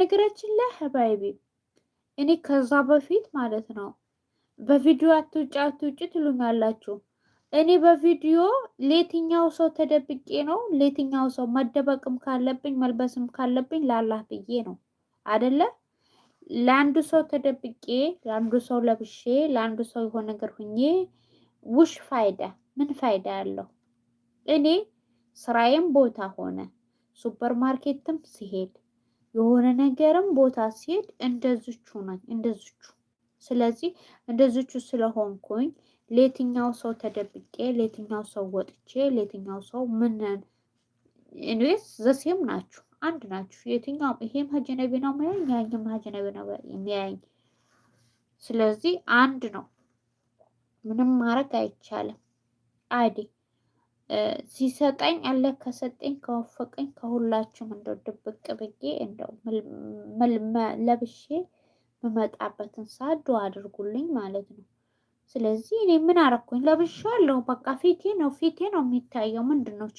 ነገራችን ላይ ሀባይቢ እኔ ከዛ በፊት ማለት ነው በቪዲዮ አትውጭ ትሉኛላችሁ። እኔ በቪዲዮ ለየትኛው ሰው ተደብቄ ነው? ለየትኛው ሰው መደበቅም ካለብኝ መልበስም ካለብኝ ላላህ ብዬ ነው አደለ? ለአንዱ ሰው ተደብቄ ለአንዱ ሰው ለብሼ ለአንዱ ሰው የሆነ ነገር ሁኜ ውሽ ፋይዳ ምን ፋይዳ ያለው? እኔ ስራዬም ቦታ ሆነ ሱፐር ማርኬትም ሲሄድ የሆነ ነገርም ቦታ ሲሄድ እንደዝቹ ነኝ እንደዝቹ። ስለዚህ እንደዝቹ ስለሆንኩኝ ለየትኛው ሰው ተደብቄ ለየትኛው ሰው ወጥቼ ለየትኛው ሰው ምን ኢንዌስ ዘሴም ናችሁ፣ አንድ ናችሁ። የትኛውም ይሄም ሀጀነቢ ነው የሚያየኝ፣ ያኛም ሀጀነቢ ነው የሚያየኝ። ስለዚህ አንድ ነው፣ ምንም ማድረግ አይቻልም። አዲ ሲሰጠኝ አለ ከሰጠኝ ከወፈቀኝ ከሁላችሁም እንደው ድብቅ ብዬ እንደው ለብሼ በመጣበትን ሰዓት ዱአ አድርጉልኝ ማለት ነው። ስለዚህ እኔ ምን አረኩኝ? ለብሻለሁ። በቃ ፊቴ ነው የሚታየው። ምንድን ነው